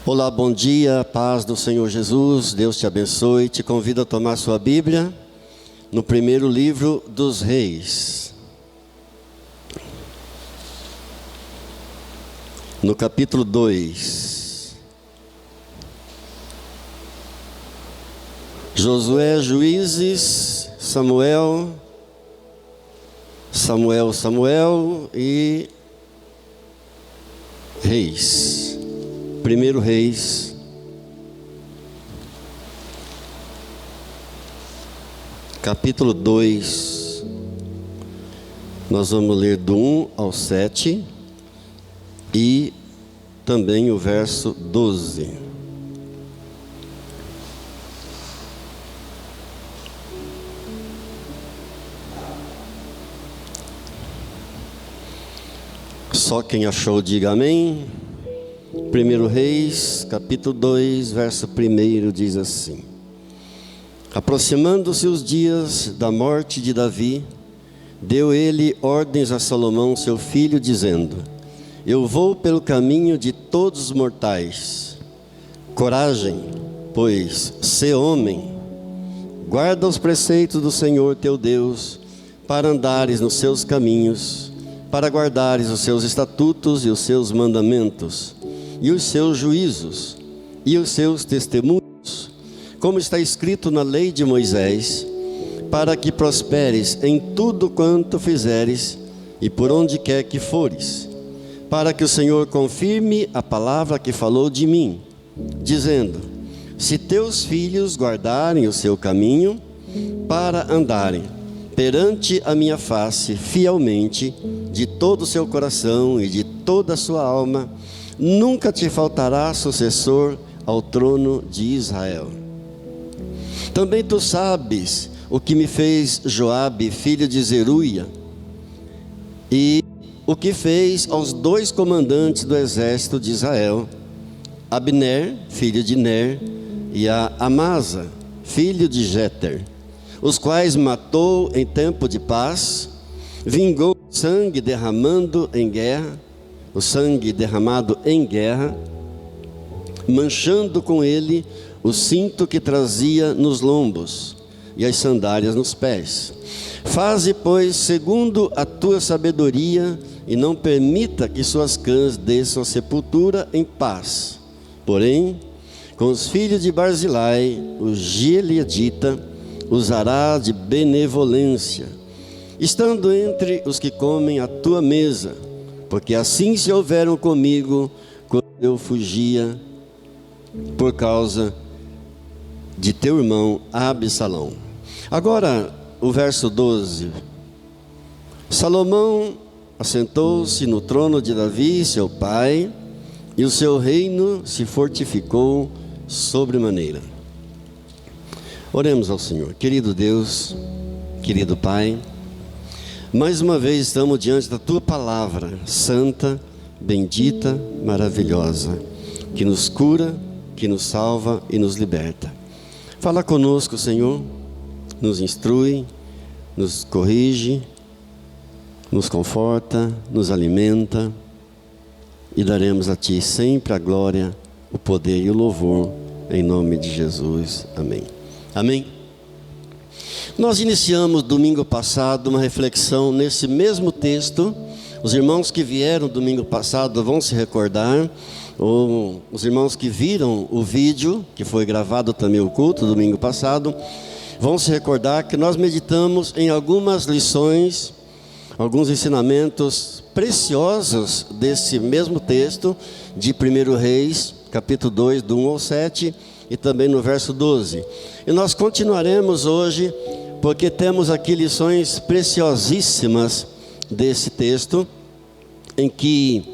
Olá, bom dia, paz do Senhor Jesus, Deus te abençoe. Te convido a tomar sua Bíblia no primeiro livro dos Reis, no capítulo 2. Josué, Juízes, Samuel e Reis. Primeiro Reis, capítulo 2, nós vamos ler do 1 ao 7 e também o verso 12. Só quem achou, diga amém. Primeiro Reis, capítulo 2, verso 1 diz assim: Aproximando-se os dias da morte de Davi, deu ele ordens a Salomão seu filho, dizendo: Eu vou pelo caminho de todos os mortais. Coragem, pois, sê homem, guarda os preceitos do Senhor teu Deus, para andares nos seus caminhos, para guardares os seus estatutos e os seus mandamentos, e os seus juízos, e os seus testemunhos, como está escrito na lei de Moisés, para que prosperes em tudo quanto fizeres, e por onde quer que fores, para que o Senhor confirme a palavra que falou de mim, dizendo: Se teus filhos guardarem o seu caminho, para andarem perante a minha face fielmente, de todo o seu coração e de toda a sua alma, nunca te faltará sucessor ao trono de Israel. Também tu sabes o que me fez Joabe, filho de Zeruia, e o que fez aos dois comandantes do exército de Israel, Abner, filho de Ner, e a Amasa, filho de Jeter, os quais matou em tempo de paz, vingou sangue derramando em guerra, o sangue derramado em guerra, manchando com ele o cinto que trazia nos lombos e as sandálias nos pés. Faze, pois, segundo a tua sabedoria, e não permita que suas cãs desçam a sepultura em paz. Porém, com os filhos de Barzilai, o gileadita, usará de benevolência, estando entre os que comem a tua mesa, porque assim se houveram comigo quando eu fugia por causa de teu irmão Absalão. Agora o verso 12. Salomão assentou-se no trono de Davi, seu pai, e o seu reino se fortificou sobremaneira. Oremos ao Senhor. Querido Deus, querido Pai, mais uma vez estamos diante da Tua Palavra, santa, bendita, maravilhosa, que nos cura, que nos salva e nos liberta. Fala conosco, Senhor, nos instrui, nos corrige, nos conforta, nos alimenta, e daremos a Ti sempre a glória, o poder e o louvor, em nome de Jesus. Amém. Amém. Nós iniciamos domingo passado uma reflexão nesse mesmo texto. Os irmãos que vieram domingo passado vão se recordar, ou os irmãos que viram o vídeo, que foi gravado também o culto domingo passado, vão se recordar que nós meditamos em algumas lições, alguns ensinamentos preciosos desse mesmo texto de 1 Reis, capítulo 2, do 1 ao 7, e também no verso 12. E nós continuaremos hoje, porque temos aqui lições preciosíssimas desse texto, em que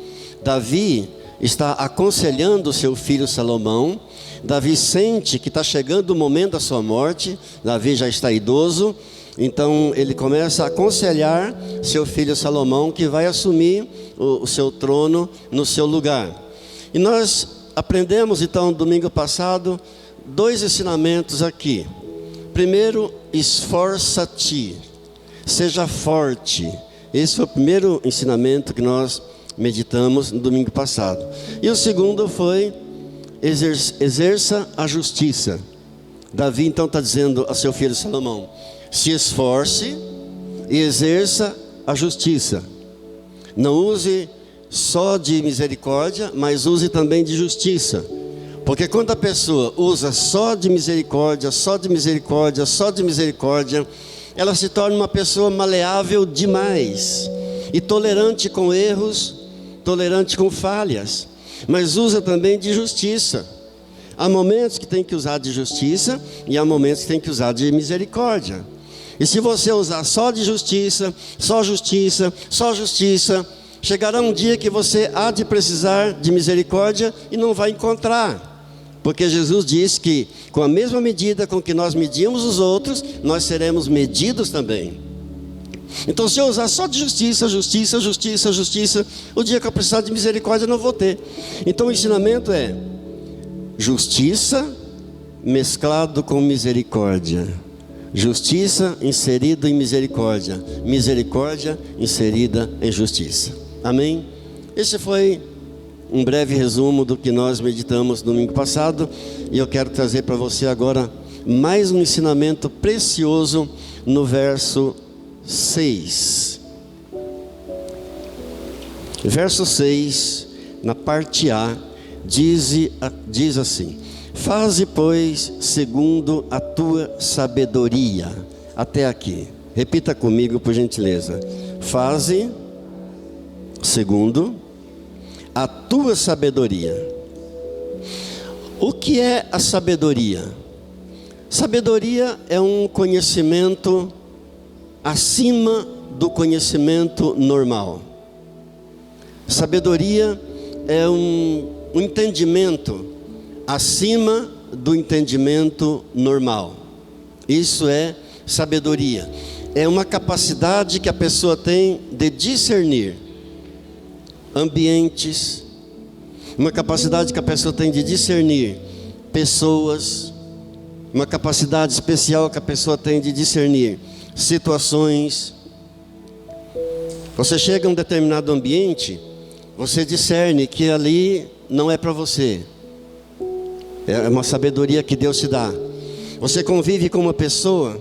Davi está aconselhando seu filho Salomão. Davi sente que está chegando o momento da sua morte. Davi já está idoso, então ele começa a aconselhar seu filho Salomão, que vai assumir o seu trono no seu lugar. E nós aprendemos então domingo passado dois ensinamentos aqui. Primeiro, esforça-te, seja forte. Esse foi o primeiro ensinamento que nós meditamos no domingo passado. E o segundo foi: exerça a justiça. Davi então está dizendo a seu filho Salomão: se esforce e exerça a justiça. Não use só de misericórdia, mas use também de justiça. Porque quando a pessoa usa só de misericórdia, só de misericórdia, só de misericórdia, ela se torna uma pessoa maleável demais e tolerante com erros, tolerante com falhas. Mas usa também de justiça. Há momentos que tem que usar de justiça e há momentos que tem que usar de misericórdia. E se você usar só de justiça, só justiça, só justiça, chegará um dia que você há de precisar de misericórdia e não vai encontrar. Porque Jesus disse que com a mesma medida com que nós medimos os outros, nós seremos medidos também. Então, se eu usar só de justiça, justiça, justiça, justiça, o dia que eu precisar de misericórdia eu não vou ter. Então o ensinamento é justiça mesclado com misericórdia. Justiça inserido em misericórdia. Misericórdia inserida em justiça. Amém? Esse foi um breve resumo do que nós meditamos no domingo passado. E eu quero trazer para você agora mais um ensinamento precioso no verso 6. Verso 6, na parte A, diz assim: faze, pois, segundo a tua sabedoria. Até aqui. Repita comigo, por gentileza. Faze segundo a tua sabedoria. O que é a sabedoria? Sabedoria é um conhecimento acima do conhecimento normal. Sabedoria é um entendimento acima do entendimento normal. Isso é sabedoria. É uma capacidade que a pessoa tem de discernir ambientes, uma capacidade que a pessoa tem de discernir pessoas, uma capacidade especial que a pessoa tem de discernir situações. Você chega a um determinado ambiente, você discerne que ali não é para você. É uma sabedoria que Deus te dá. Você convive com uma pessoa,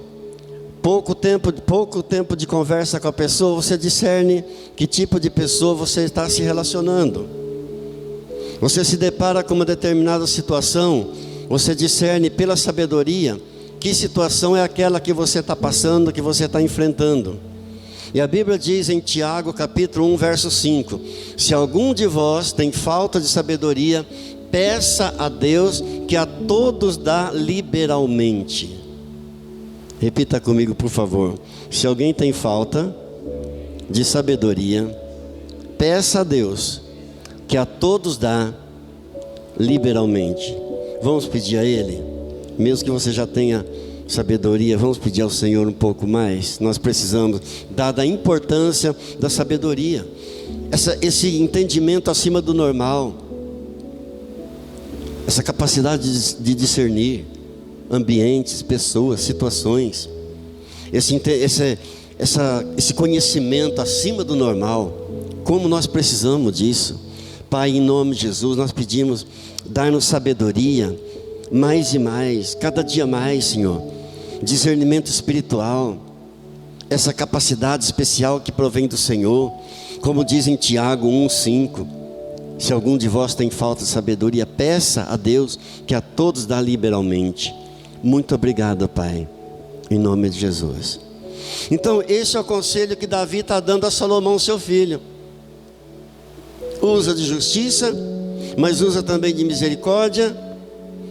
pouco tempo de conversa com a pessoa, você discerne que tipo de pessoa você está se relacionando. Você se depara com uma determinada situação, você discerne pela sabedoria que situação é aquela que você está passando, que você está enfrentando. E a Bíblia diz em Tiago capítulo 1 verso 5: se algum de vós tem falta de sabedoria, peça a Deus, que a todos dá liberalmente. Repita comigo, por favor. Se alguém tem falta de sabedoria, peça a Deus, que a todos dá liberalmente. Vamos pedir a Ele, mesmo que você já tenha sabedoria, vamos pedir ao Senhor um pouco mais. Nós precisamos, dada a importância da sabedoria, esse entendimento acima do normal, essa capacidade de discernir ambientes, pessoas, situações, esse conhecimento acima do normal. Como nós precisamos disso. Pai, em nome de Jesus, nós pedimos, dar-nos sabedoria, mais e mais, cada dia mais, Senhor, discernimento espiritual, essa capacidade especial que provém do Senhor, como diz em Tiago 1:5, se algum de vós tem falta de sabedoria, peça a Deus, que a todos dá liberalmente. Muito obrigado, Pai, em nome de Jesus. Então esse é o conselho que Davi está dando a Salomão, seu filho. Usa de justiça, mas usa também de misericórdia,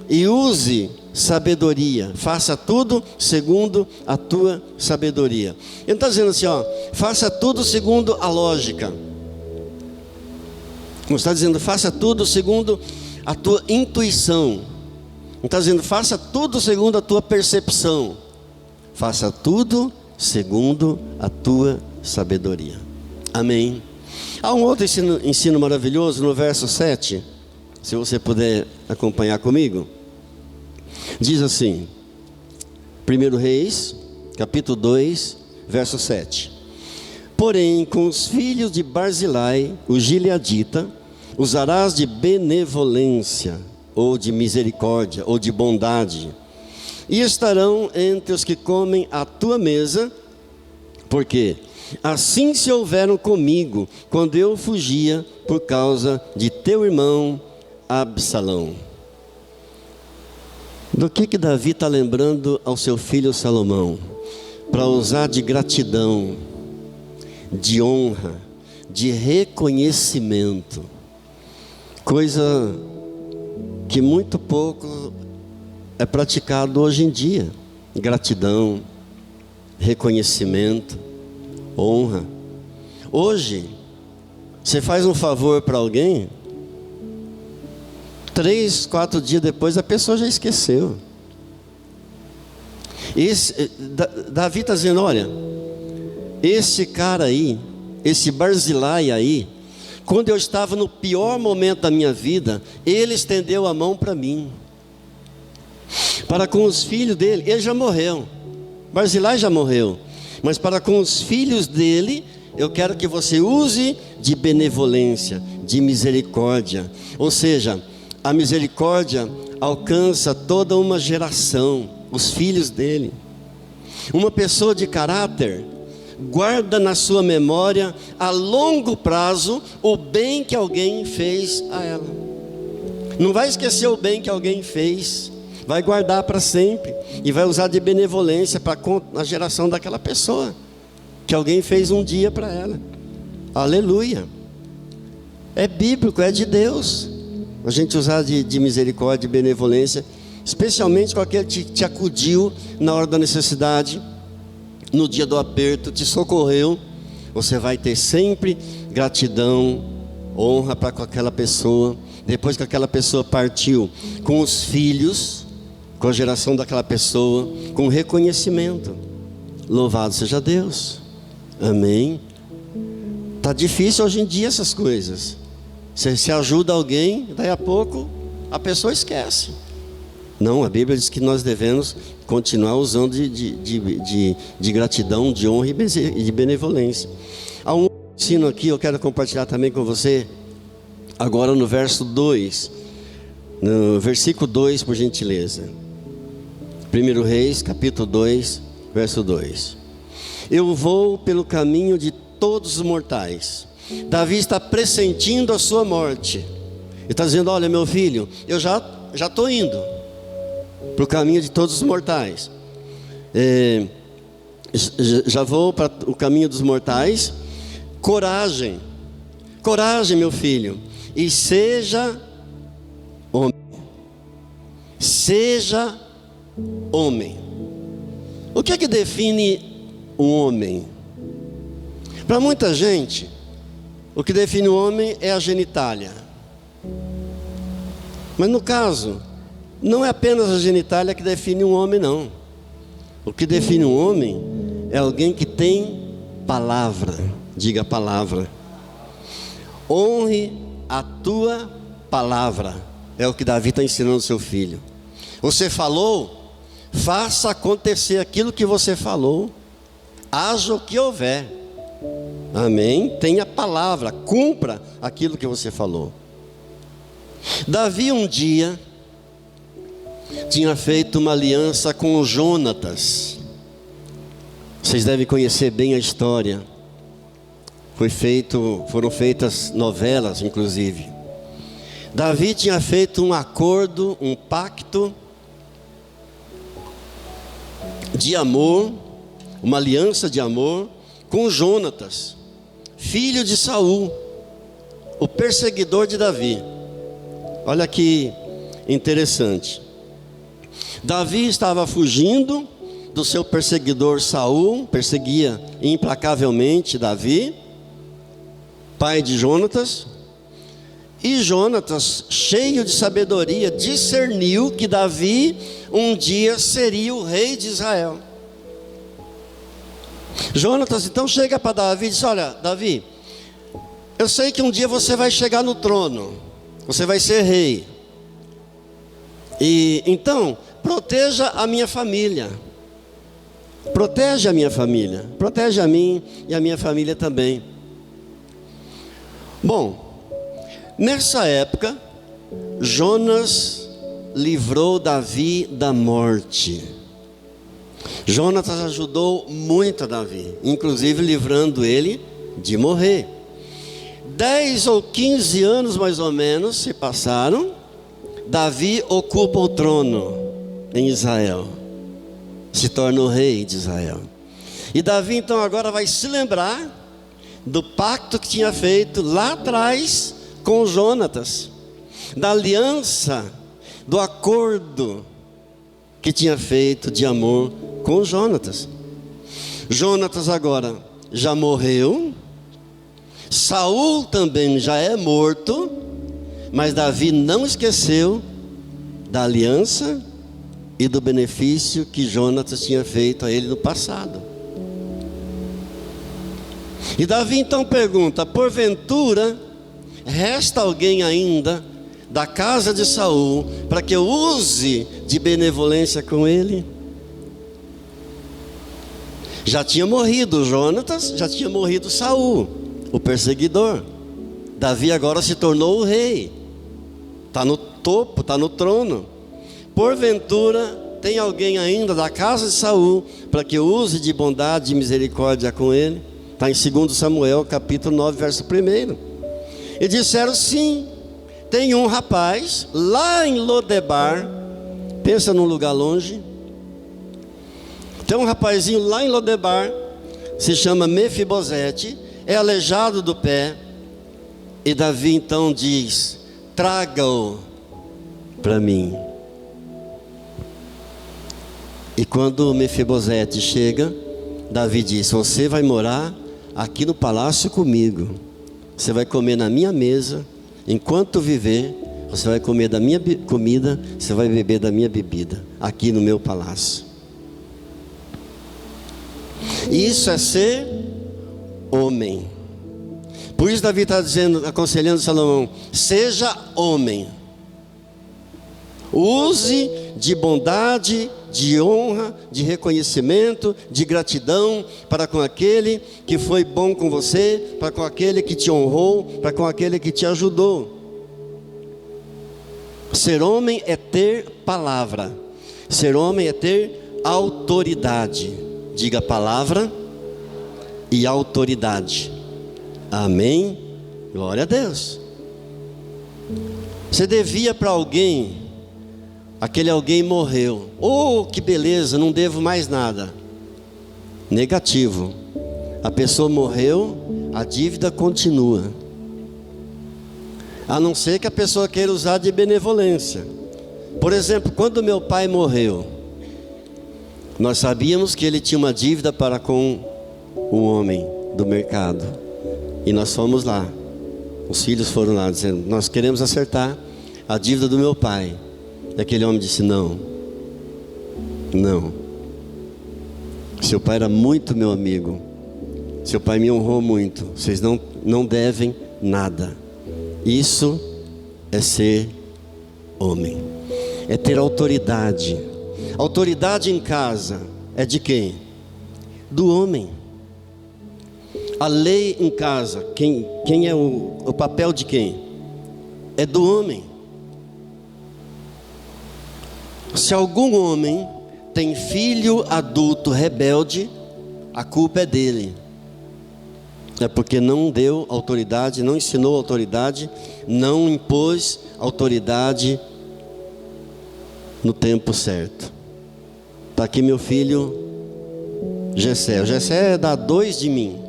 e use sabedoria. Faça tudo segundo a tua sabedoria. Ele está dizendo assim, faça tudo segundo a lógica. Não está dizendo faça tudo segundo a tua intuição. Não está dizendo faça tudo segundo a tua percepção. Faça tudo segundo a tua sabedoria. Amém. Há um outro ensino maravilhoso no verso 7. Se você puder acompanhar comigo. Diz assim, 1 Reis, capítulo 2, verso 7. Porém, com os filhos de Barzilai, o gileadita, usarás de benevolência. ou de misericórdia, ou de bondade, e estarão entre os que comem à tua mesa, porque assim se houveram comigo, quando eu fugia por causa de teu irmão Absalão. Do que Davi está lembrando ao seu filho Salomão? Para usar de gratidão, de honra, de reconhecimento, coisa que muito pouco é praticado hoje em dia. Gratidão, reconhecimento, honra. Hoje, você faz um favor para alguém, 3, 4 dias depois a pessoa já esqueceu. Davi está dizendo, olha, esse cara aí, esse Barzilai aí, quando eu estava no pior momento da minha vida, ele estendeu a mão para mim. Para com os filhos dele, ele já morreu, Barzilai já morreu, mas para com os filhos dele, eu quero que você use de benevolência, de misericórdia. Ou seja, a misericórdia alcança toda uma geração, os filhos dele. Uma pessoa de caráter guarda na sua memória a longo prazo o bem que alguém fez a ela. Não vai esquecer o bem que alguém fez, vai guardar para sempre e vai usar de benevolência para a geração daquela pessoa que alguém fez um dia para ela. Aleluia. É bíblico, é de Deus a gente usar de misericórdia e benevolência, especialmente com aquele que te acudiu na hora da necessidade, no dia do aperto, te socorreu. Você vai ter sempre gratidão, honra para com aquela pessoa. Depois que aquela pessoa partiu, com os filhos, com a geração daquela pessoa, com reconhecimento. Louvado seja Deus. Amém. Está difícil hoje em dia essas coisas. Você ajuda alguém, daí a pouco a pessoa esquece. Não, a Bíblia diz que nós devemos continuar usando de gratidão, de honra e de benevolência. Há um ensino aqui, eu quero compartilhar também com você, agora no verso 2, no versículo 2, por gentileza. 1 Reis, capítulo 2, verso 2. Eu vou pelo caminho de todos os mortais. Davi está pressentindo a sua morte. Ele está dizendo, olha meu filho, eu já estou indo para o caminho de todos os mortais. Já vou para o caminho dos mortais. Coragem, coragem meu filho, e seja homem. Seja homem. O que é que define um homem? Para muita gente, o que define o homem é a genitália. Mas no caso, não é apenas a genitália que define um homem, não. O que define um homem é alguém que tem palavra. Diga palavra. Honre a tua palavra. É o que Davi está ensinando ao seu filho. Você falou, faça acontecer aquilo que você falou. Haja o que houver. Amém? Tenha palavra, cumpra aquilo que você falou. Davi um dia tinha feito uma aliança com Jonatas. Vocês devem conhecer bem a história. Foram feitas novelas, inclusive. Davi tinha feito um acordo, um pacto de amor, uma aliança de amor com Jonatas, filho de Saul, o perseguidor de Davi. Olha que interessante. Davi estava fugindo do seu perseguidor Saul, perseguia implacavelmente Davi, pai de Jonatas. E Jonatas, cheio de sabedoria, discerniu que Davi um dia seria o rei de Israel. Jonatas então chega para Davi e diz, olha Davi, eu sei que um dia você vai chegar no trono, você vai ser rei, e então proteja a minha família, protege a minha família, protege a mim e a minha família também. Bom, nessa época Jonas livrou Davi da morte. Jonatas ajudou muito a Davi, inclusive livrando ele de morrer. 10 ou 15 anos mais ou menos se passaram. Davi ocupa o trono em Israel, se torna o rei de Israel. E Davi então agora vai se lembrar do pacto que tinha feito lá atrás com Jonatas, da aliança, do acordo que tinha feito de amor com Jonatas. Jonatas agora já morreu, Saul também já é morto, mas Davi não esqueceu da aliança e do benefício que Jonatas tinha feito a ele no passado. E Davi então pergunta: porventura resta alguém ainda da casa de Saul para que eu use de benevolência com ele? Já tinha morrido Jonatas, já tinha morrido Saul, o perseguidor. Davi agora se tornou o rei, está no topo, está no trono. Porventura tem alguém ainda da casa de Saul para que eu use de bondade e misericórdia com ele? Está em 2 Samuel capítulo 9, verso 1. E disseram: sim, tem um rapaz lá em Lodebar. Pensa num lugar longe. Tem um rapazinho lá em Lodebar, se chama Mefibosete, é aleijado do pé. E Davi então diz: traga-o para mim. E quando Mefibosete chega, Davi diz: você vai morar aqui no palácio comigo, você vai comer na minha mesa, enquanto viver, você vai comer da minha comida, você vai beber da minha bebida, aqui no meu palácio. Isso é ser homem. Por isso Davi está dizendo, aconselhando Salomão: seja homem, use de bondade, de honra, de reconhecimento, de gratidão para com aquele que foi bom com você, para com aquele que te honrou, para com aquele que te ajudou. Ser homem é ter palavra, ser homem é ter autoridade. Diga palavra e autoridade. Amém? Glória a Deus. Você devia para alguém, aquele alguém morreu. Oh, que beleza, não devo mais nada. Negativo. A pessoa morreu, a dívida continua. A não ser que a pessoa queira usar de benevolência. Por exemplo, quando meu pai morreu, nós sabíamos que ele tinha uma dívida para com um homem do mercado. E nós fomos lá. Os filhos foram lá dizendo: nós queremos acertar a dívida do meu pai. E aquele homem disse: não. Não. Seu pai era muito meu amigo. Seu pai me honrou muito. Vocês não devem nada. Isso é ser homem. É ter autoridade. Autoridade em casa é de quem? Do homem. A lei em casa, quem é o papel de quem? É do homem. Se algum homem tem filho adulto rebelde, a culpa é dele. É porque não deu autoridade, não ensinou autoridade, não impôs autoridade no tempo certo. Está aqui meu filho Gessé. O Gessé dá 2 de mim.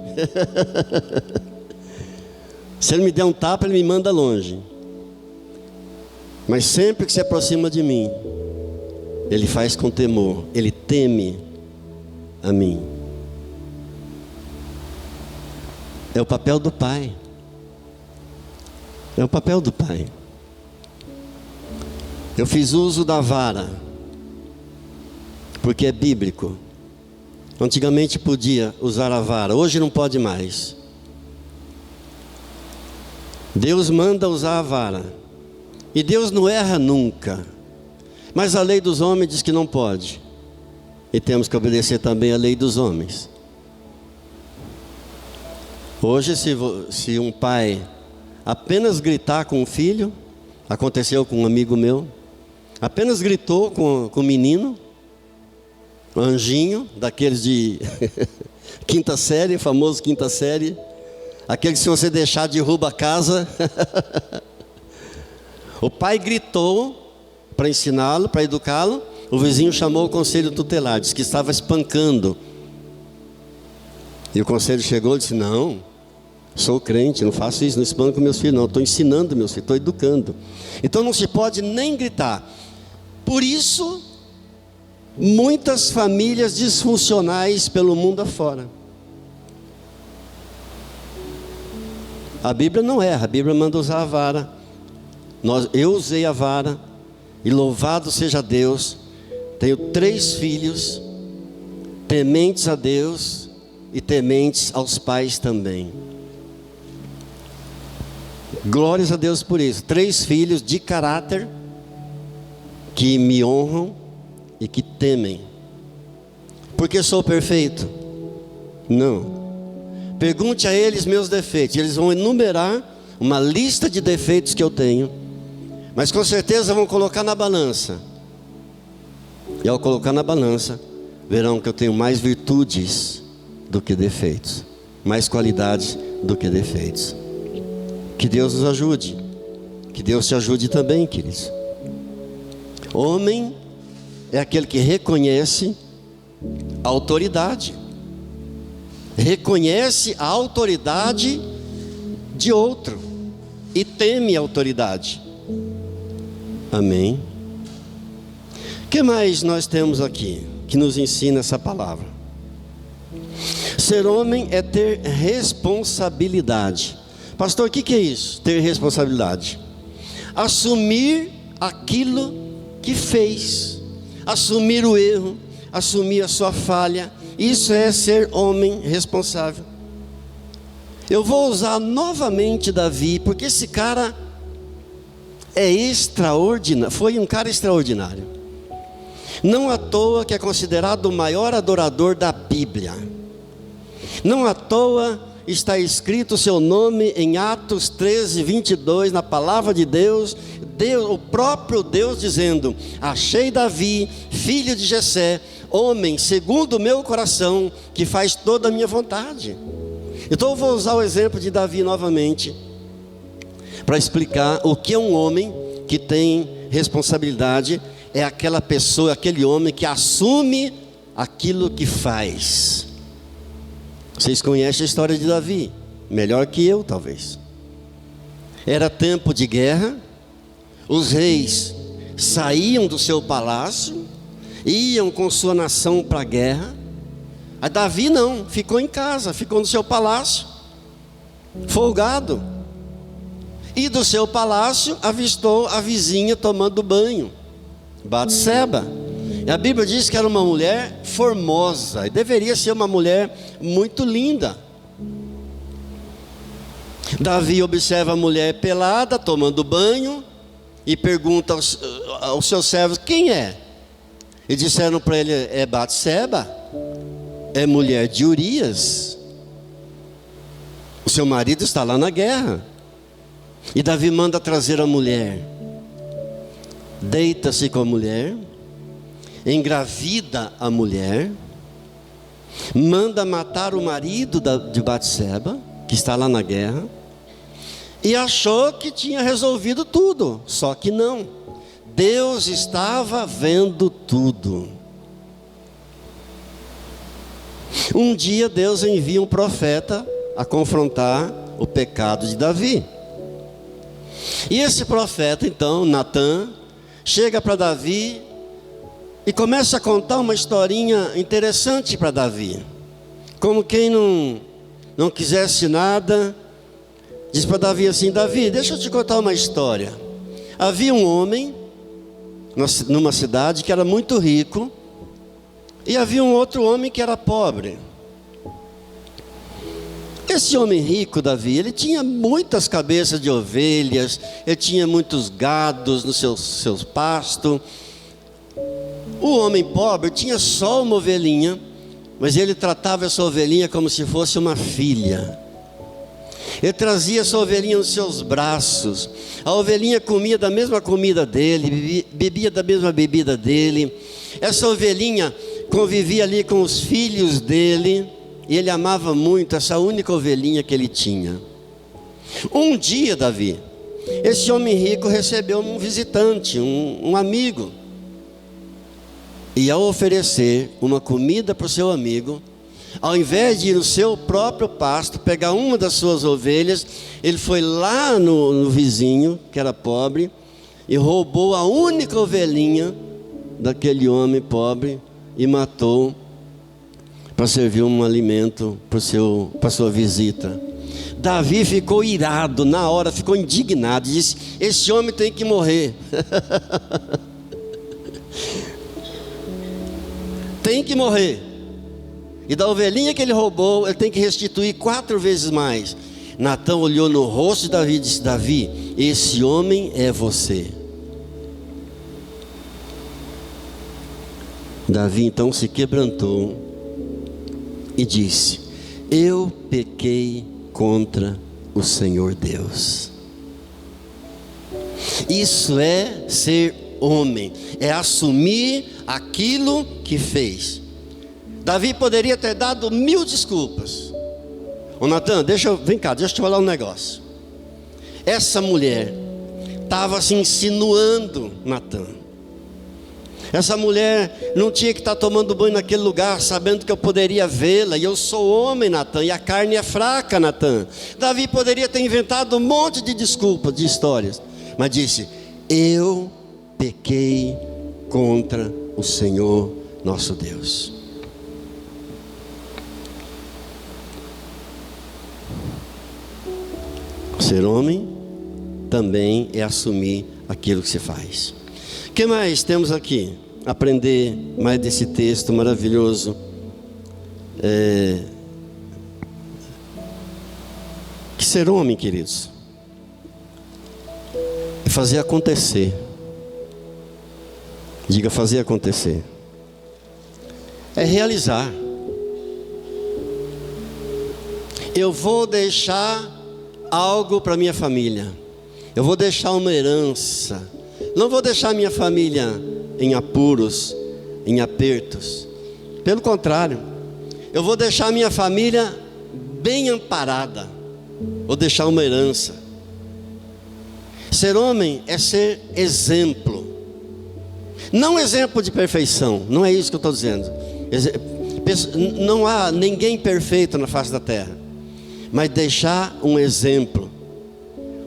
Se ele me der um tapa, ele me manda longe. Mas sempre que se aproxima de mim, ele faz com temor, ele teme a mim. É o papel do pai. É o papel do pai. Eu fiz uso da vara, porque é bíblico. Antigamente podia usar a vara, hoje não pode mais. Deus manda usar a vara. E Deus não erra nunca. Mas a lei dos homens diz que não pode. E temos que obedecer também a lei dos homens. Hoje, se um pai apenas gritar com um filho, aconteceu com um amigo meu, Apenas gritou com o menino, um anjinho, daqueles de quinta série, famoso quinta série. Aquele que se você deixar derruba a casa. O pai gritou para ensiná-lo, para educá-lo. O vizinho chamou o conselho tutelar, disse que estava espancando. E o conselho chegou e disse: não, sou crente, não faço isso, não espanco meus filhos, não, estou ensinando meus filhos, estou educando. Então não se pode nem gritar. Por isso, muitas famílias disfuncionais pelo mundo afora. A Bíblia não erra, a Bíblia manda usar a vara. Eu usei a vara, e louvado seja Deus, tenho 3 filhos, tementes a Deus e tementes aos pais também. Glórias a Deus por isso. 3 filhos de caráter, que me honram e que temem. Porque sou perfeito? Não. Pergunte a eles meus defeitos, eles vão enumerar uma lista de defeitos que eu tenho, mas com certeza vão colocar na balança. E ao colocar na balança, verão que eu tenho mais virtudes do que defeitos, mais qualidades do que defeitos. Que Deus nos ajude, que Deus te ajude também, queridos. Homem é aquele que reconhece a autoridade, reconhece a autoridade de outro e teme a autoridade. Amém. O que mais nós temos aqui que nos ensina essa palavra? Ser homem é ter responsabilidade. Pastor, o que é isso? Ter responsabilidade. Assumir aquilo que fez, assumir o erro, assumir a sua falha. Isso é ser homem responsável. Eu vou usar novamente Davi, porque esse cara é extraordinário, foi um cara extraordinário. Não à toa que é considerado o maior adorador da Bíblia. Não à toa está escrito o seu nome em Atos 13, 22, na palavra de Deus, o próprio Deus dizendo: achei Davi, filho de Jessé, homem segundo o meu coração, que faz toda a minha vontade. Então eu vou usar o exemplo de Davi novamente, para explicar o que é um homem que tem responsabilidade. É aquela pessoa, aquele homem que assume aquilo que faz. Vocês conhecem a história de Davi, melhor que eu talvez. Era tempo de guerra, os reis saíam do seu palácio, iam com sua nação para a guerra. A Davi não, ficou em casa, ficou no seu palácio, folgado. E do seu palácio avistou a vizinha tomando banho, Batseba. E a Bíblia diz que era uma mulher formosa, e deveria ser uma mulher muito linda. Davi observa a mulher pelada, tomando banho, e pergunta aos seus servos: quem é? E disseram para ele: é Batseba, é mulher de Urias, o seu marido está lá na guerra. E Davi manda trazer a mulher, deita-se com a mulher, engravida a mulher, manda matar o marido de Batseba, que está lá na guerra, e achou que tinha resolvido tudo. Só que não, Deus estava vendo tudo. Um dia Deus envia um profeta a confrontar o pecado de Davi. E esse profeta então, Natã, chega para Davi e começa a contar uma historinha interessante para Davi. Como quem não quisesse nada, diz para Davi assim: Davi, deixa eu te contar uma história. Havia um homem numa cidade que era muito rico, e havia um outro homem que era pobre. Esse homem rico, Davi, ele tinha muitas cabeças de ovelhas, ele tinha muitos gados nos seus pastos. O homem pobre tinha só uma ovelhinha, mas ele tratava essa ovelhinha como se fosse uma filha. Ele trazia essa ovelhinha nos seus braços. A ovelhinha comia da mesma comida dele, bebia da mesma bebida dele. Essa ovelhinha convivia ali com os filhos dele, e ele amava muito essa única ovelhinha que ele tinha. Um dia, Davi, esse homem rico recebeu um visitante, um amigo. E ao oferecer uma comida para o seu amigo, ao invés de ir no seu próprio pasto, pegar uma das suas ovelhas, ele foi lá no vizinho, que era pobre, e roubou a única ovelhinha daquele homem pobre e matou para servir um alimento para a sua visita. Davi ficou irado na hora, ficou indignado, disse: esse homem tem que morrer. Tem que morrer. E da ovelhinha que ele roubou, ele tem que restituir 4 vezes mais. Natã olhou no rosto de Davi e disse: Davi, esse homem é você. Davi então se quebrantou e disse: eu pequei contra o Senhor Deus. Isso é ser homem, é assumir aquilo que fez. Davi poderia ter dado 1000 desculpas. Ô Natã, vem cá, deixa eu te falar um negócio. Essa mulher estava se insinuando, Natã. Essa mulher não tinha que estar tomando banho naquele lugar, sabendo que eu poderia vê-la. E eu sou homem, Natã, e a carne é fraca, Natã. Davi poderia ter inventado um monte de desculpas, de histórias, mas disse: eu pequei contra o Senhor nosso Deus. Ser homem também é assumir aquilo que se faz. O que mais temos aqui? Aprender mais desse texto maravilhoso. Que ser homem, queridos, é fazer acontecer. Diga: fazer acontecer. É realizar. Eu vou deixar algo para minha família. Eu vou deixar uma herança. Não vou deixar minha família em apuros, em apertos. Pelo contrário, eu vou deixar minha família bem amparada. Vou deixar uma herança. Ser homem é ser exemplo. Não exemplo de perfeição, não é isso que eu estou dizendo. Não há ninguém perfeito na face da terra, mas deixar um exemplo.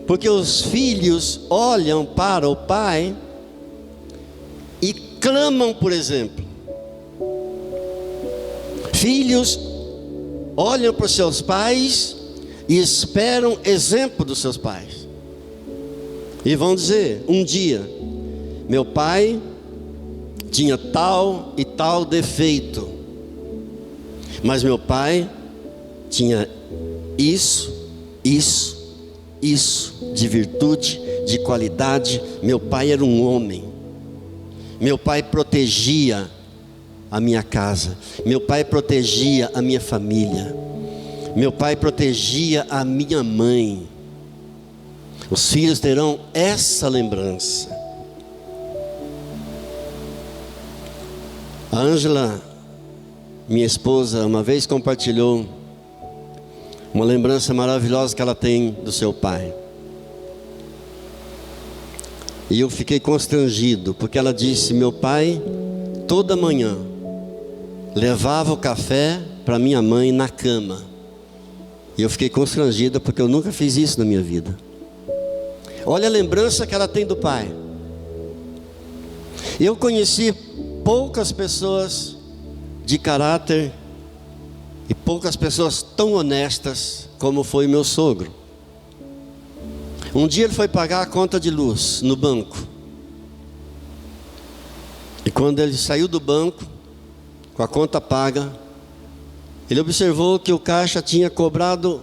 Porque os filhos olham para o pai e clamam por exemplo. Filhos olham para os seus pais e esperam exemplo dos seus pais. E vão dizer: um dia, meu pai tinha tal e tal defeito, mas meu pai tinha isso de virtude, de qualidade. Meu pai era um homem. Meu pai protegia a minha casa. Meu pai protegia a minha família. Meu pai protegia a minha mãe. Os filhos terão essa lembrança. A Ângela, minha esposa, uma vez compartilhou uma lembrança maravilhosa que ela tem do seu pai. E eu fiquei constrangido, porque ela disse: meu pai, toda manhã, levava o café para minha mãe na cama. E eu fiquei constrangida, porque eu nunca fiz isso na minha vida. Olha a lembrança que ela tem do pai. Eu conheci poucas pessoas de caráter e poucas pessoas tão honestas como foi meu sogro. Um dia ele foi pagar a conta de luz no banco. E quando ele saiu do banco, com a conta paga, ele observou que o caixa tinha cobrado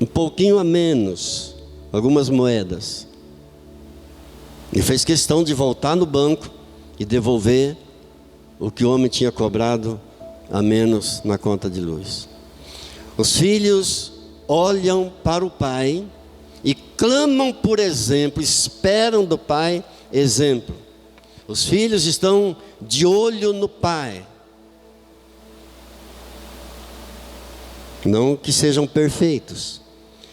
um pouquinho a menos, algumas moedas. E fez questão de voltar no banco e devolver o que o homem tinha cobrado a menos na conta de luz. Os filhos olham para o pai e clamam por exemplo, esperam do pai exemplo. Os filhos estão de olho no pai. Não que sejam perfeitos,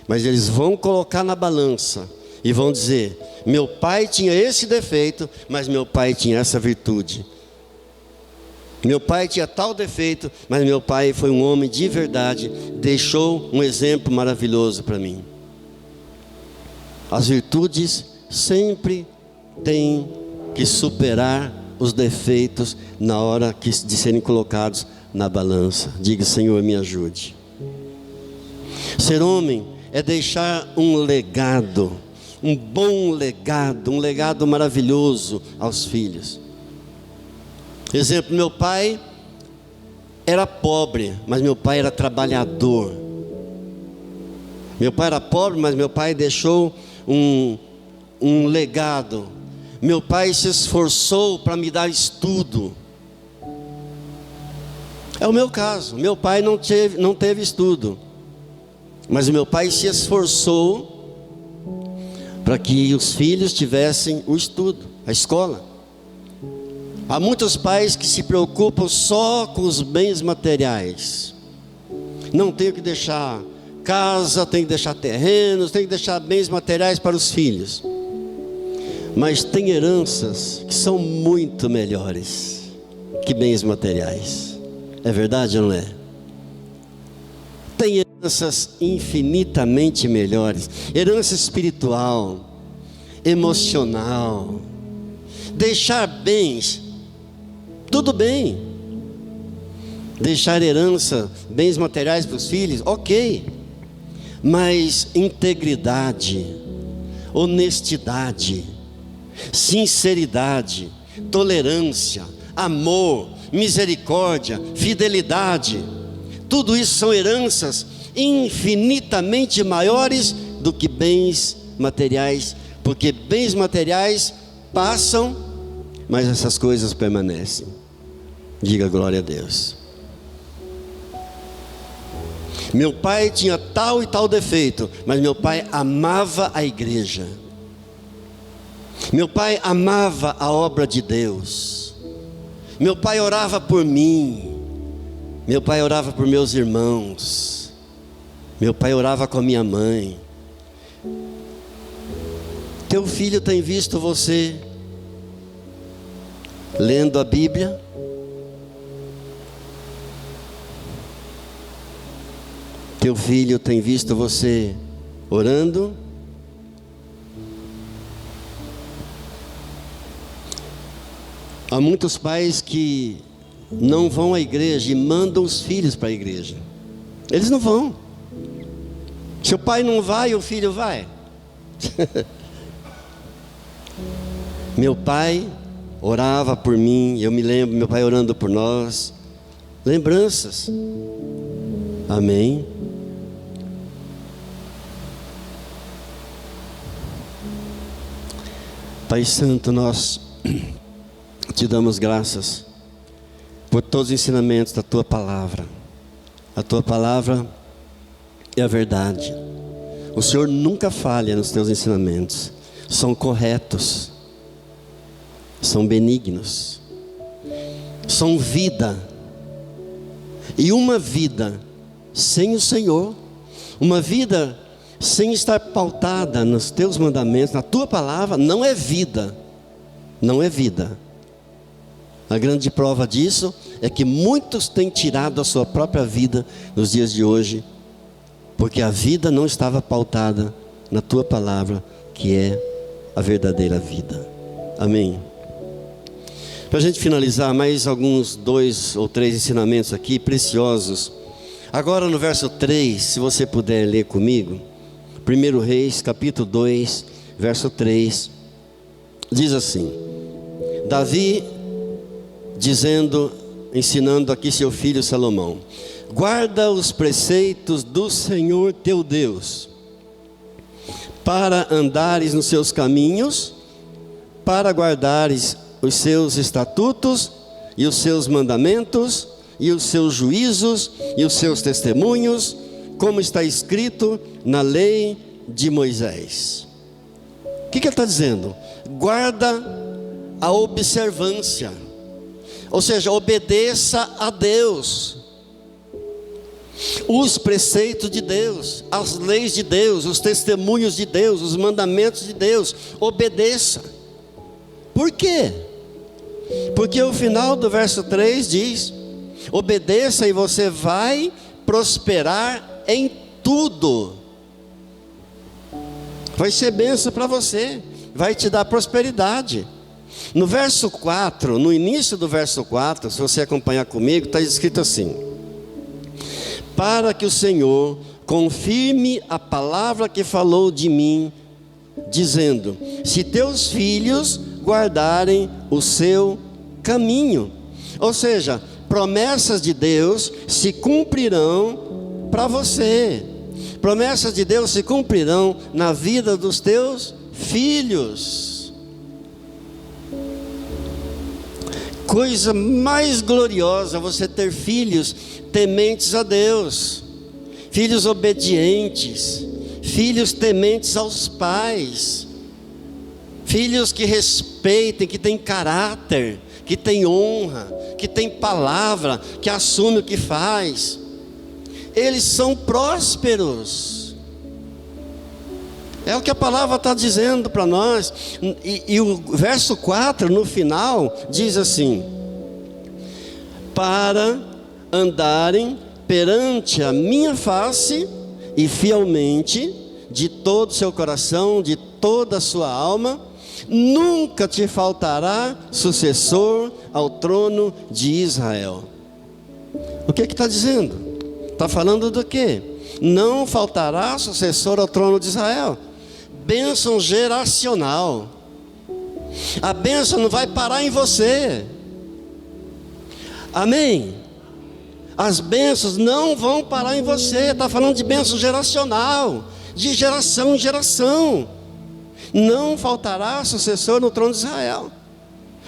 mas eles vão colocar na balança e vão dizer: meu pai tinha esse defeito, mas meu pai tinha essa virtude. Meu pai tinha tal defeito, mas meu pai foi um homem de verdade, deixou um exemplo maravilhoso para mim. As virtudes sempre têm que superar os defeitos na hora de serem colocados na balança. Diga: Senhor, me ajude. Ser homem é deixar um legado, um bom legado, um legado maravilhoso aos filhos. Exemplo, meu pai era pobre, mas meu pai era trabalhador. Meu pai era pobre, mas meu pai deixou um legado. Meu pai se esforçou para me dar estudo. É o meu caso. Meu pai não teve estudo, mas o meu pai se esforçou para que os filhos tivessem o estudo, a escola. Há muitos pais que se preocupam só com os bens materiais. Não tenho que deixar casa, tenho que deixar terrenos, tenho que deixar bens materiais para os filhos. Mas tem heranças que são muito melhores que bens materiais. É verdade ou não é? Tem heranças infinitamente melhores. Herança espiritual, emocional. Deixar bens, tudo bem. Deixar herança, bens materiais para os filhos, ok. Mas integridade, honestidade, sinceridade, tolerância, amor, misericórdia, fidelidade, tudo isso são heranças infinitamente maiores do que bens materiais, porque bens materiais passam, mas essas coisas permanecem. Diga glória a Deus. Meu pai tinha tal e tal defeito, mas meu pai amava a igreja. Meu pai amava a obra de Deus. Meu pai orava por mim. Meu pai orava por meus irmãos. Meu pai orava com a minha mãe. Teu filho tem visto você lendo a Bíblia? Teu filho tem visto você orando? Há muitos pais que não vão à igreja e mandam os filhos para a igreja. Eles não vão. Se o pai não vai, o filho vai. Meu pai orava por mim, eu me lembro, meu pai orando por nós. Lembranças. Amém. Pai Santo, nós te damos graças por todos os ensinamentos da Tua Palavra. A Tua Palavra é a verdade. O Senhor nunca falha nos Teus ensinamentos. São corretos, são benignos, são vida. E uma vida sem o Senhor, uma vida sem estar pautada nos Teus mandamentos, na Tua Palavra, não é vida. Não é vida. A grande prova disso é que muitos têm tirado a sua própria vida nos dias de hoje, porque a vida não estava pautada na Tua Palavra, que é a verdadeira vida. Amém. Para a gente finalizar, mais alguns 2 ou 3 ensinamentos aqui preciosos. Agora no verso 3, se você puder ler comigo, 1 Reis, capítulo 2, verso 3, diz assim: Davi dizendo, ensinando aqui seu filho Salomão: guarda os preceitos do Senhor teu Deus, para andares nos seus caminhos, para guardares os seus estatutos e os seus mandamentos e os seus juízos e os seus testemunhos como está escrito na lei de Moisés. O que ele está dizendo? Guarda a observância, ou seja, obedeça a Deus, os preceitos de Deus, as leis de Deus, os testemunhos de Deus, os mandamentos de Deus. Obedeça. Por quê? Porque o final do verso 3 diz: obedeça e você vai prosperar em tudo. Vai ser bênção para você, vai te dar prosperidade. No verso 4, no início do verso 4, se você acompanhar comigo, está escrito assim: para que o Senhor confirme a palavra que falou de mim, dizendo: se teus filhos guardarem o seu caminho. Ou seja, promessas de Deus se cumprirão para você. Promessas de Deus se cumprirão na vida dos teus filhos. Coisa mais gloriosa você ter filhos tementes a Deus, filhos obedientes, filhos tementes aos pais, filhos que respeitem, que têm caráter, que têm honra, que têm palavra, que assumem o que faz. Eles são prósperos. É o que a palavra está dizendo para nós. E o verso 4 no final diz assim: para andarem perante a minha face e fielmente, de todo o seu coração, de toda a sua alma, nunca te faltará sucessor ao trono de Israel. O que está dizendo? Está falando do quê? Não faltará sucessor ao trono de Israel. Bênção geracional. A bênção não vai parar em você. Amém? As bênçãos não vão parar em você. Está falando de bênção geracional, de geração em geração. Não faltará sucessor no trono de Israel.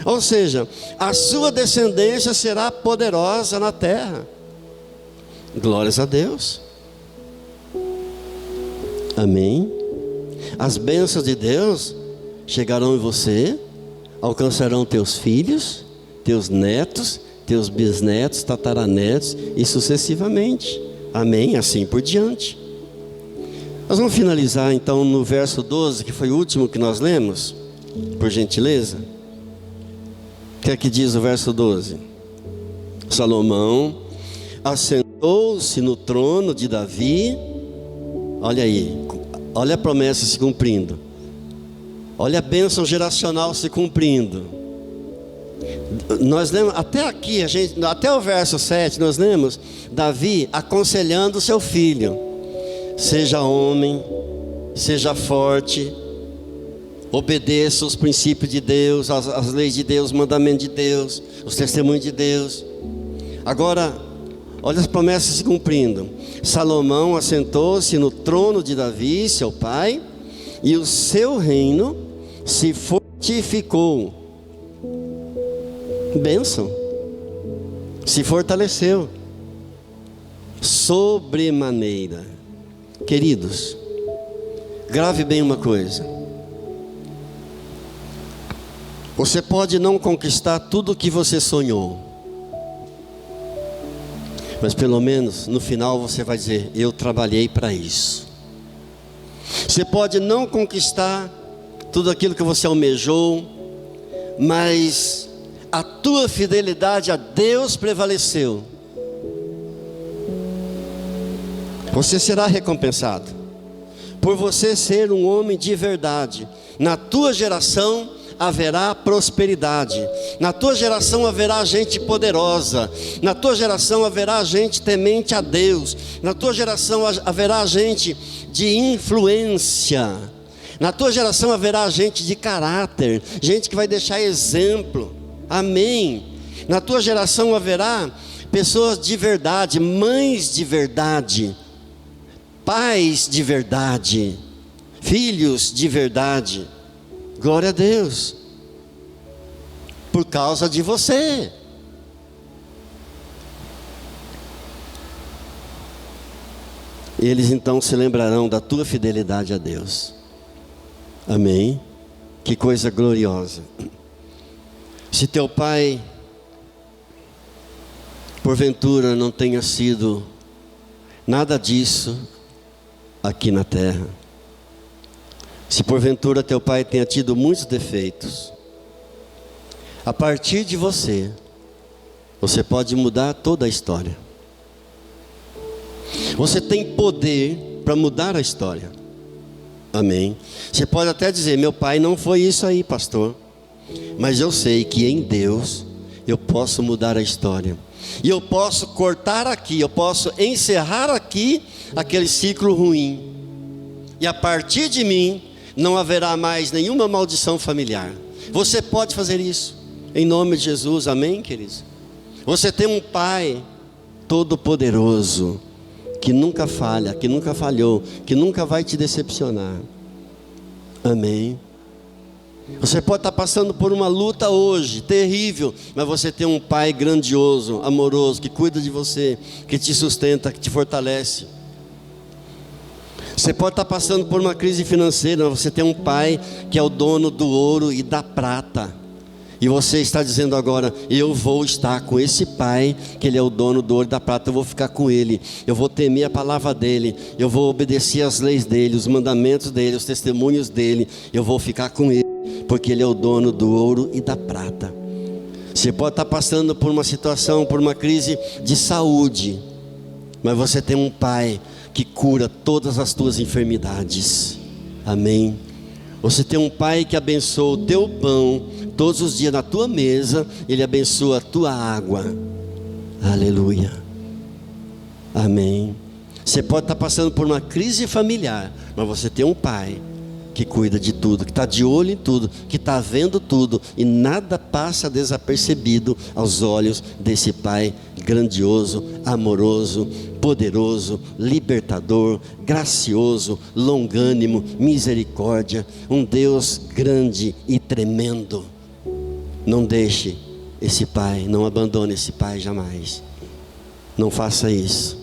Ou seja, a sua descendência será poderosa na terra. Glórias a Deus. Amém. As bênçãos de Deus chegarão em você, alcançarão teus filhos, teus netos, teus bisnetos, tataranetos e sucessivamente. Amém. Assim por diante. Nós vamos finalizar então no verso 12, que foi o último que nós lemos, por gentileza. O que é que diz o verso 12? Salomão assentou-se no trono de Davi. Olha aí, olha a promessa se cumprindo, olha a bênção geracional se cumprindo. Nós lemos, até aqui, até o verso 7, nós lemos Davi aconselhando o seu filho: seja homem, seja forte, obedeça os princípios de Deus, as leis de Deus, os mandamentos de Deus, os testemunhos de Deus. Agora, olha as promessas se cumprindo. Salomão assentou-se no trono de Davi, seu pai, e o seu reino se fortificou. Bênção. Se fortaleceu sobremaneira. Queridos, grave bem uma coisa: você pode não conquistar tudo o que você sonhou, mas pelo menos no final você vai dizer: eu trabalhei para isso. Você pode não conquistar tudo aquilo que você almejou, mas a tua fidelidade a Deus prevaleceu. Você será recompensado por você ser um homem de verdade. Na tua geração haverá prosperidade. Na tua geração haverá gente poderosa. Na tua geração haverá gente temente a Deus. Na tua geração haverá gente de influência. Na tua geração haverá gente de caráter, gente que vai deixar exemplo. Amém. Na tua geração haverá pessoas de verdade, mães de verdade, pais de verdade, filhos de verdade. Glória a Deus. Por causa de você. eles então se lembrarão da tua fidelidade a Deus. Amém? Que coisa gloriosa. Se teu pai, porventura, não tenha sido nada disso aqui na terra, se porventura teu pai tenha tido muitos defeitos, a partir de você, você pode mudar toda a história. Você tem poder para mudar a história. Amém? Você pode até dizer: meu pai não foi isso aí, pastor. Mas eu sei que em Deus eu posso mudar a história. E eu posso cortar aqui, eu posso encerrar aqui aquele ciclo ruim. E a partir de mim não haverá mais nenhuma maldição familiar. Você pode fazer isso, em nome de Jesus, amém, queridos? Você tem um pai todo-poderoso, que nunca falha, que nunca falhou, que nunca vai te decepcionar. Amém? Você pode estar passando por uma luta hoje, terrível, mas você tem um pai grandioso, amoroso, que cuida de você, que te sustenta, que te fortalece. Você pode estar passando por uma crise financeira, mas você tem um pai que é o dono do ouro e da prata. E você está dizendo agora: eu vou estar com esse pai, que ele é o dono do ouro e da prata. Eu vou ficar com ele, eu vou temer a palavra dele, eu vou obedecer às leis dele, os mandamentos dele, os testemunhos dele. Eu vou ficar com ele, porque ele é o dono do ouro e da prata. Você pode estar passando por uma situação, por uma crise de saúde, mas você tem um pai que cura todas as tuas enfermidades. Amém? Você tem um pai que abençoa o teu pão todos os dias na tua mesa, ele abençoa a tua água. Aleluia. Amém. Você pode estar passando por uma crise familiar, mas você tem um pai que cuida de tudo, que está de olho em tudo, que está vendo tudo, e nada passa desapercebido aos olhos desse pai grandioso, amoroso, poderoso, libertador, gracioso, longânimo, misericórdia, um Deus grande e tremendo. Não deixe esse pai, não abandone esse pai jamais. Não faça isso,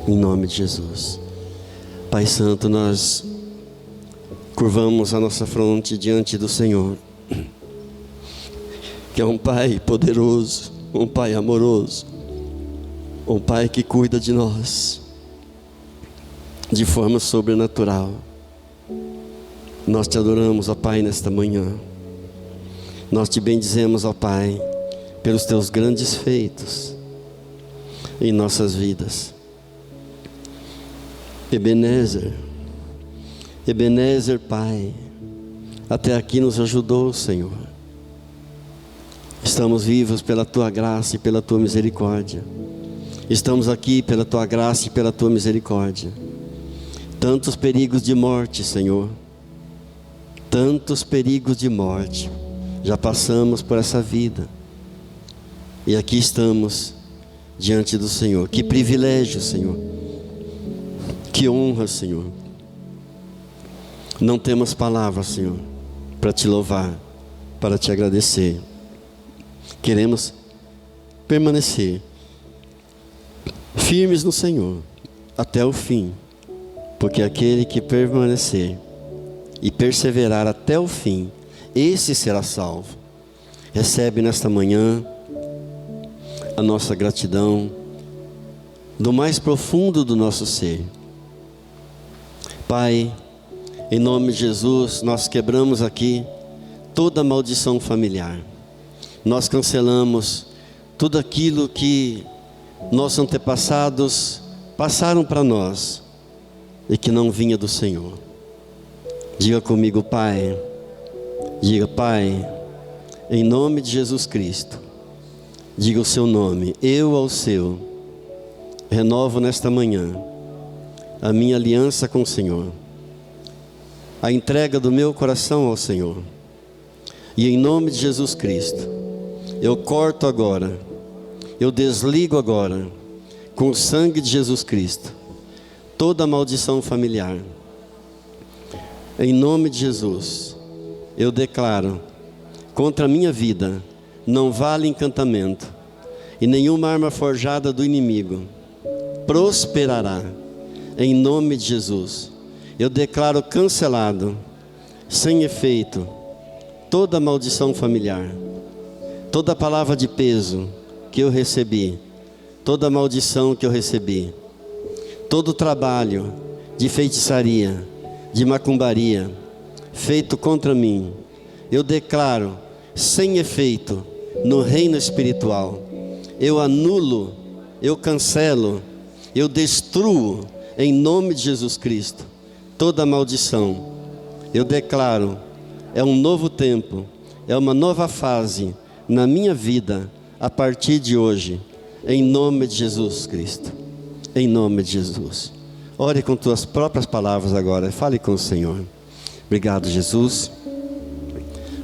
em nome de Jesus. Pai Santo, nós curvamos a nossa fronte diante do Senhor, que é um pai poderoso, um pai amoroso, um pai que cuida de nós de forma sobrenatural. Nós te adoramos, ó Pai, nesta manhã. Nós te bendizemos, ó Pai, pelos teus grandes feitos em nossas vidas. Ebenezer, Ebenezer, Pai, até aqui nos ajudou, Senhor. Estamos vivos pela tua graça e pela tua misericórdia. Estamos aqui pela tua graça e pela tua misericórdia. Tantos perigos de morte, Senhor, tantos perigos de morte já passamos por essa vida, e aqui estamos diante do Senhor. Que privilégio, Senhor, que honra, Senhor. Não temos palavras, Senhor, para te louvar, para te agradecer. Queremos permanecer firmes no Senhor até o fim, porque aquele que permanecer e perseverar até o fim, esse será salvo. Recebe nesta manhã a nossa gratidão do mais profundo do nosso ser. Pai, em nome de Jesus, nós quebramos aqui toda maldição familiar. Nós cancelamos tudo aquilo que nossos antepassados passaram para nós e que não vinha do Senhor. Diga comigo, Pai. Diga, Pai, em nome de Jesus Cristo. Diga o seu nome, eu ao seu. Renovo nesta manhã a minha aliança com o Senhor, a entrega do meu coração ao Senhor. E em nome de Jesus Cristo, eu corto agora, eu desligo agora, com o sangue de Jesus Cristo, toda maldição familiar. Em nome de Jesus, eu declaro, contra a minha vida, não vale encantamento, e nenhuma arma forjada do inimigo prosperará em nome de Jesus. Eu declaro cancelado, sem efeito, toda maldição familiar, toda palavra de peso que eu recebi, toda maldição que eu recebi, todo trabalho de feitiçaria, de macumbaria, feito contra mim, eu declaro sem efeito no reino espiritual. Eu anulo, eu cancelo, eu destruo em nome de Jesus Cristo toda maldição. Eu declaro, é um novo tempo, é uma nova fase na minha vida a partir de hoje, em nome de Jesus Cristo, em nome de Jesus. Ore com tuas próprias palavras agora, fale com o Senhor. Obrigado, Jesus.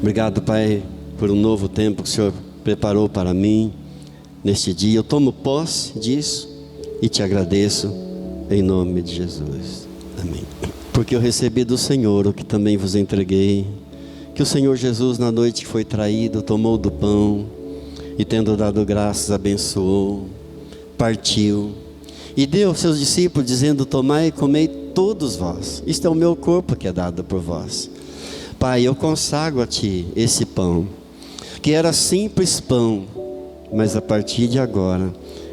Obrigado, Pai, por um novo tempo que o Senhor preparou para mim neste dia. Eu tomo posse disso e te agradeço em nome de Jesus. Amém. Porque eu recebi do Senhor o que também vos entreguei, que o Senhor Jesus, na noite que foi traído, tomou do pão e, tendo dado graças, abençoou, partiu e deu aos seus discípulos, dizendo: tomai e comei todos vós, isto é o meu corpo que é dado por vós. Pai, eu consagro a Ti esse pão, que era simples pão, mas a partir de agora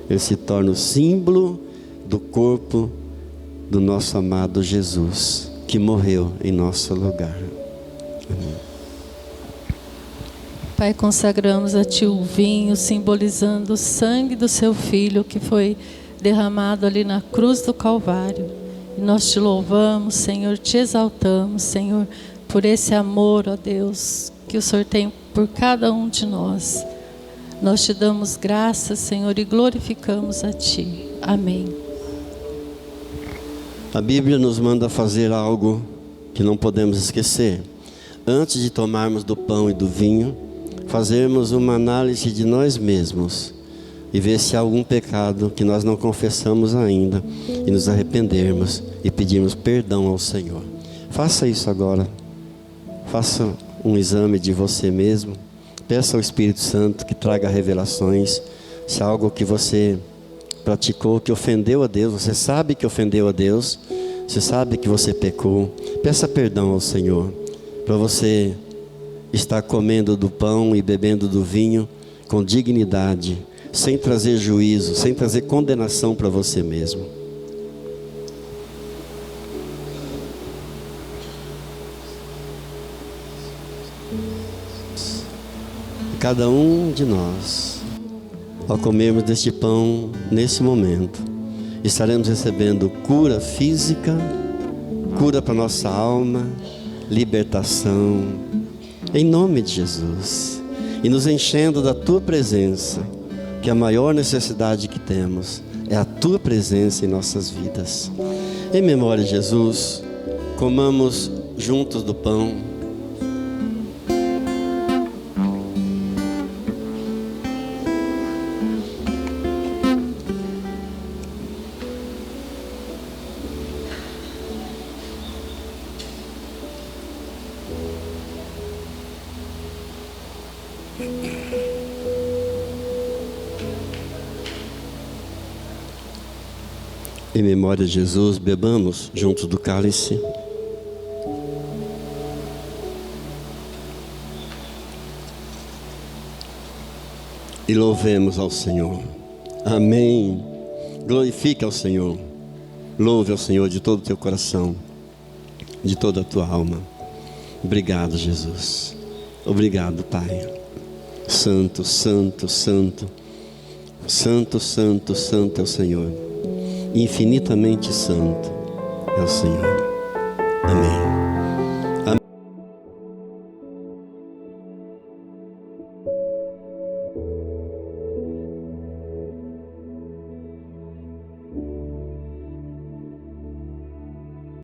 ele se torna o símbolo do corpo do nosso amado Jesus, que morreu em nosso lugar. Amém. Pai, consagramos a Ti o vinho, simbolizando o sangue do Seu Filho, que foi derramado ali na cruz do Calvário. E nós Te louvamos, Senhor, Te exaltamos, Senhor, por esse amor, ó Deus, que o Senhor tem por cada um de nós. Nós Te damos graças, Senhor, e glorificamos a Ti. Amém. A Bíblia nos manda fazer algo que não podemos esquecer. Antes de tomarmos do pão e do vinho, fazermos uma análise de nós mesmos e ver se há algum pecado que nós não confessamos ainda e nos arrependermos e pedirmos perdão ao Senhor. Faça isso agora. Faça um exame de você mesmo. Peça ao Espírito Santo que traga revelações. Se há algo que você praticou que ofendeu a Deus, você sabe que ofendeu a Deus, você sabe que você pecou, peça perdão ao Senhor, para você estar comendo do pão e bebendo do vinho com dignidade, sem trazer juízo, sem trazer condenação para você mesmo. Cada um de nós, ao comermos deste pão, nesse momento, estaremos recebendo cura física, cura para nossa alma, libertação, em nome de Jesus. E nos enchendo da Tua presença, que a maior necessidade que temos é a Tua presença em nossas vidas. Em memória de Jesus, comamos juntos do pão. Em memória de Jesus, bebamos juntos do cálice. E louvemos ao Senhor. Amém. Glorifique ao Senhor. Louve ao Senhor de todo o teu coração, de toda a tua alma. Obrigado, Jesus. Obrigado, Pai. Santo, santo, santo. Santo, santo, santo é o Senhor. Infinitamente santo é o Senhor. Amém.